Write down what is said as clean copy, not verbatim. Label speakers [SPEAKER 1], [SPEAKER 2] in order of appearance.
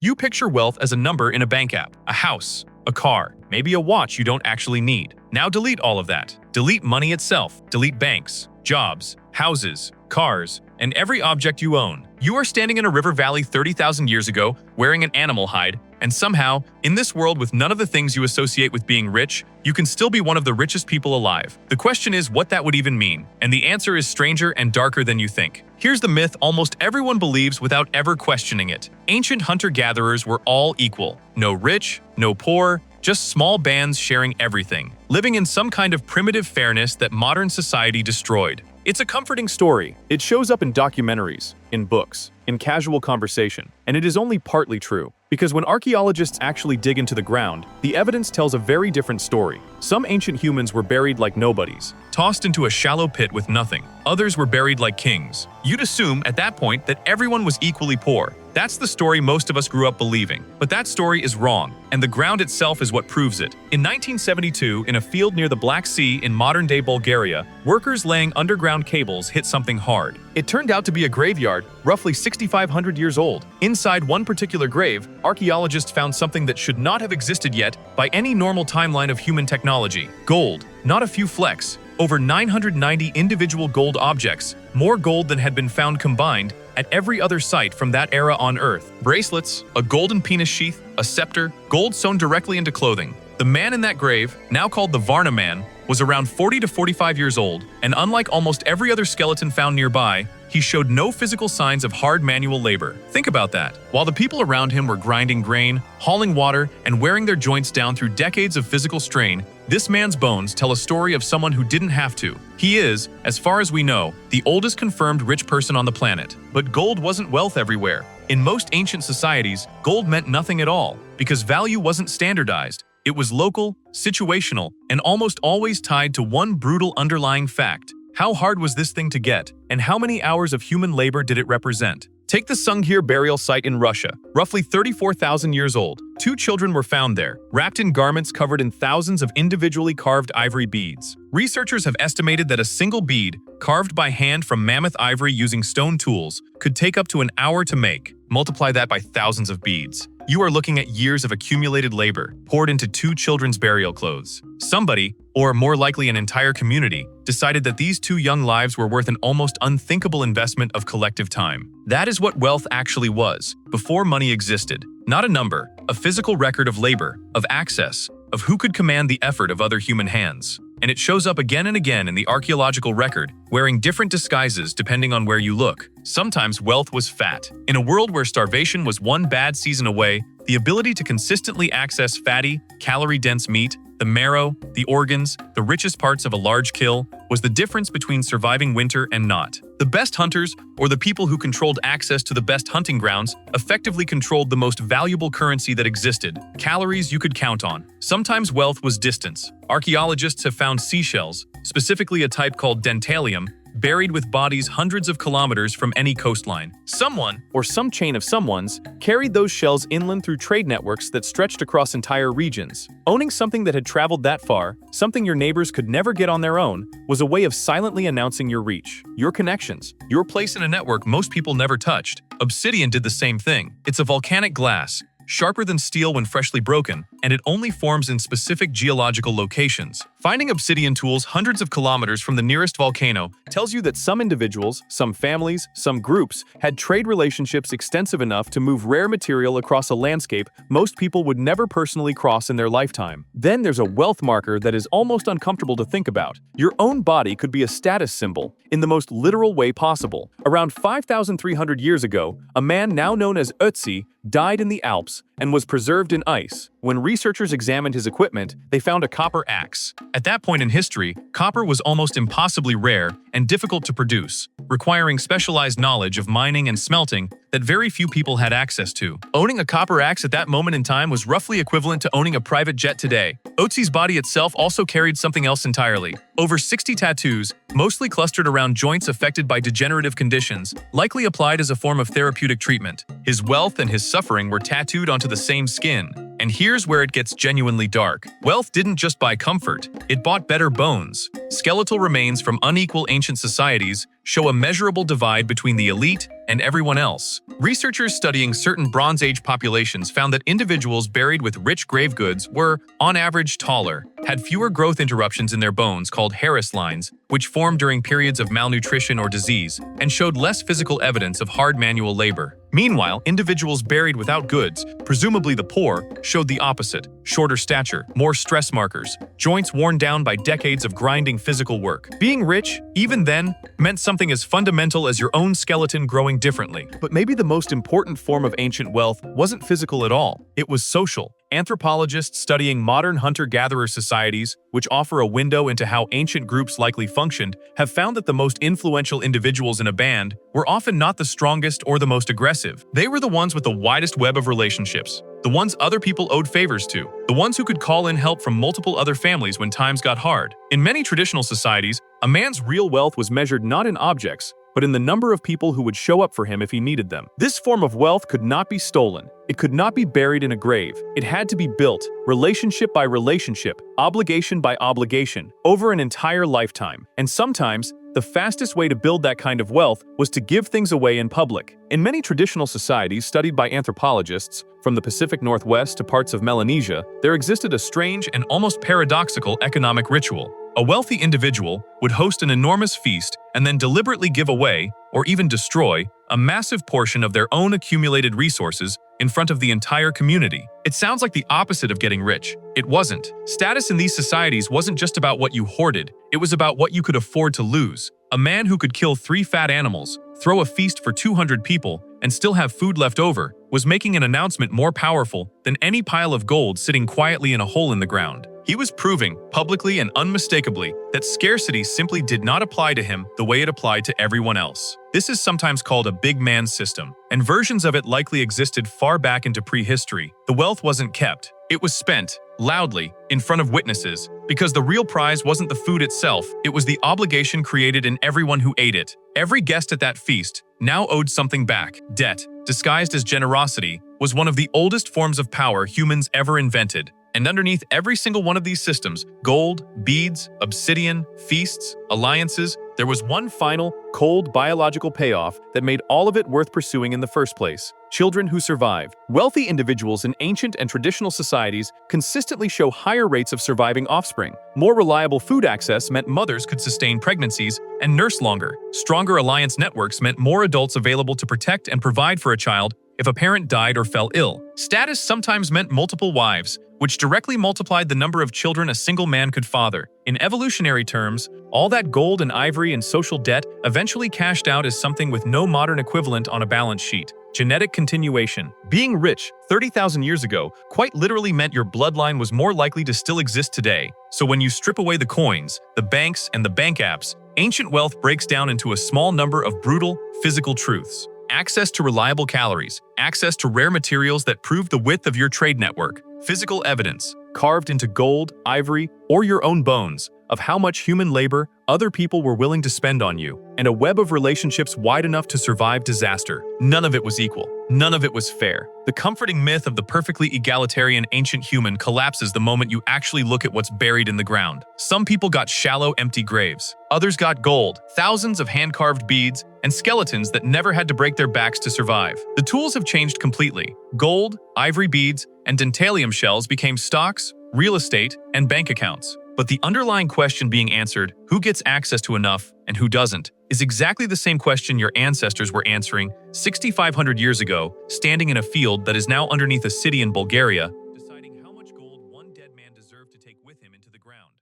[SPEAKER 1] You picture wealth as a number in a bank app, a house, a car, maybe a watch you don't actually need. Now delete all of that. Delete money itself. Delete banks, jobs, houses, cars, and every object you own. You are standing in a river valley 30,000 years ago, wearing an animal hide, and somehow, in this world with none of the things you associate with being rich, you can still be one of the richest people alive. The question is what that would even mean, and the answer is stranger and darker than you think. Here's the myth almost everyone believes without ever questioning it. Ancient hunter-gatherers were all equal. No rich, no poor, just small bands sharing everything, living in some kind of primitive fairness that modern society destroyed. It's a comforting story. It shows up in documentaries, in books, in casual conversation, and it is only partly true. Because when archaeologists actually dig into the ground, the evidence tells a very different story. Some ancient humans were buried like nobodies, tossed into a shallow pit with nothing. Others were buried like kings. You'd assume at that point that everyone was equally poor. That's the story most of us grew up believing. But that story is wrong, and the ground itself is what proves it. In 1972, in a field near the Black Sea in modern-day Bulgaria, workers laying underground cables hit something hard. It turned out to be a graveyard, roughly 6,500 years old. Inside one particular grave, archaeologists found something that should not have existed yet by any normal timeline of human technology. Gold, not a few flecks. Over 990 individual gold objects, more gold than had been found combined at every other site from that era on Earth. Bracelets, a golden penis sheath, a scepter, gold sewn directly into clothing. The man in that grave, now called the Varna Man, was around 40 to 45 years old, and unlike almost every other skeleton found nearby, he showed no physical signs of hard manual labor. Think about that. While the people around him were grinding grain, hauling water, and wearing their joints down through decades of physical strain, this man's bones tell a story of someone who didn't have to. He is, as far as we know, the oldest confirmed rich person on the planet. But gold wasn't wealth everywhere. In most ancient societies, gold meant nothing at all, because value wasn't standardized. It was local, situational, and almost always tied to one brutal underlying fact. How hard was this thing to get, and how many hours of human labor did it represent? Take the Sunghir burial site in Russia, roughly 34,000 years old. 2 children were found there, wrapped in garments covered in thousands of individually carved ivory beads. Researchers have estimated that a single bead, carved by hand from mammoth ivory using stone tools, could take up to an hour to make. Multiply that by thousands of beads. You are looking at years of accumulated labor, poured into 2 children's burial clothes. Somebody, or more likely an entire community, decided that these 2 young lives were worth an almost unthinkable investment of collective time. That is what wealth actually was, before money existed. Not a number, a physical record of labor, of access, of who could command the effort of other human hands. And it shows up again and again in the archaeological record, wearing different disguises depending on where you look. Sometimes wealth was fat. In a world where starvation was one bad season away, the ability to consistently access fatty, calorie-dense meat, the marrow, the organs, the richest parts of a large kill, was the difference between surviving winter and not. The best hunters, or the people who controlled access to the best hunting grounds, effectively controlled the most valuable currency that existed, calories you could count on. Sometimes wealth was distance. Archaeologists have found seashells, specifically a type called dentalium, buried with bodies hundreds of kilometers from any coastline. Someone, or some chain of someones, carried those shells inland through trade networks that stretched across entire regions. Owning something that had traveled that far, something your neighbors could never get on their own, was a way of silently announcing your reach, your connections, your place in a network most people never touched. Obsidian did the same thing. It's a volcanic glass, sharper than steel when freshly broken, and it only forms in specific geological locations. Finding obsidian tools hundreds of kilometers from the nearest volcano tells you that some individuals, some families, some groups had trade relationships extensive enough to move rare material across a landscape most people would never personally cross in their lifetime. Then there's a wealth marker that is almost uncomfortable to think about. Your own body could be a status symbol, in the most literal way possible. Around 5,300 years ago, a man now known as Ötzi died in the Alps and was preserved in ice. When researchers examined his equipment, they found a copper axe. At that point in history, copper was almost impossibly rare and difficult to produce, requiring specialized knowledge of mining and smelting that very few people had access to. Owning a copper axe at that moment in time was roughly equivalent to owning a private jet today. Ötzi's body itself also carried something else entirely. Over 60 tattoos, mostly clustered around joints affected by degenerative conditions, likely applied as a form of therapeutic treatment. His wealth and his suffering were tattooed onto the same skin. And here's where it gets genuinely dark. Wealth didn't just buy comfort, it bought better bones. Skeletal remains from unequal ancient societies show a measurable divide between the elite and everyone else. Researchers studying certain Bronze Age populations found that individuals buried with rich grave goods were, on average, taller, had fewer growth interruptions in their bones called Harris lines, which formed during periods of malnutrition or disease, and showed less physical evidence of hard manual labor. Meanwhile, individuals buried without goods, presumably the poor, showed the opposite: shorter stature, more stress markers, joints worn down by decades of grinding physical work. Being rich, even then, meant something as fundamental as your own skeleton growing differently. But maybe the most important form of ancient wealth wasn't physical at all. It was social. Anthropologists studying modern hunter-gatherer societies, which offer a window into how ancient groups likely functioned, have found that the most influential individuals in a band were often not the strongest or the most aggressive. They were the ones with the widest web of relationships, the ones other people owed favors to, the ones who could call in help from multiple other families when times got hard. In many traditional societies, a man's real wealth was measured not in objects, but in the number of people who would show up for him if he needed them. This form of wealth could not be stolen. It could not be buried in a grave. It had to be built, relationship by relationship, obligation by obligation, over an entire lifetime. And sometimes, the fastest way to build that kind of wealth was to give things away in public. In many traditional societies studied by anthropologists, from the Pacific Northwest to parts of Melanesia, there existed a strange and almost paradoxical economic ritual. A wealthy individual would host an enormous feast and then deliberately give away, or even destroy, a massive portion of their own accumulated resources in front of the entire community. It sounds like the opposite of getting rich. It wasn't. Status in these societies wasn't just about what you hoarded, it was about what you could afford to lose. A man who could kill 3 fat animals, throw a feast for 200 people, and still have food left over, was making an announcement more powerful than any pile of gold sitting quietly in a hole in the ground. He was proving, publicly and unmistakably, that scarcity simply did not apply to him the way it applied to everyone else. This is sometimes called a big man system, and versions of it likely existed far back into prehistory. The wealth wasn't kept. It was spent, loudly, in front of witnesses, because the real prize wasn't the food itself, it was the obligation created in everyone who ate it. Every guest at that feast now owed something back. Debt, disguised as generosity, was one of the oldest forms of power humans ever invented. And underneath every single one of these systems, gold, beads, obsidian, feasts, alliances, there was one final, cold biological payoff that made all of it worth pursuing in the first place: children who survived. Wealthy individuals in ancient and traditional societies consistently show higher rates of surviving offspring. More reliable food access meant mothers could sustain pregnancies and nurse longer. Stronger alliance networks meant more adults available to protect and provide for a child if a parent died or fell ill. Status sometimes meant multiple wives, which directly multiplied the number of children a single man could father. In evolutionary terms, all that gold and ivory and social debt eventually cashed out as something with no modern equivalent on a balance sheet: genetic continuation. Being rich 30,000 years ago quite literally meant your bloodline was more likely to still exist today. So when you strip away the coins, the banks, and the bank apps, ancient wealth breaks down into a small number of brutal, physical truths. Access to reliable calories, access to rare materials that prove the width of your trade network, physical evidence, carved into gold, ivory, or your own bones, of how much human labor other people were willing to spend on you, and a web of relationships wide enough to survive disaster. None of it was equal. None of it was fair. The comforting myth of the perfectly egalitarian ancient human collapses the moment you actually look at what's buried in the ground. Some people got shallow, empty graves. Others got gold, thousands of hand-carved beads, and skeletons that never had to break their backs to survive. The tools have changed completely. Gold, ivory beads, and dentalium shells became stocks, real estate, and bank accounts. But the underlying question being answered, who gets access to enough and who doesn't, is exactly the same question your ancestors were answering 6,500 years ago, standing in a field that is now underneath a city in Bulgaria, deciding how much gold one dead man deserved to take with him into the ground.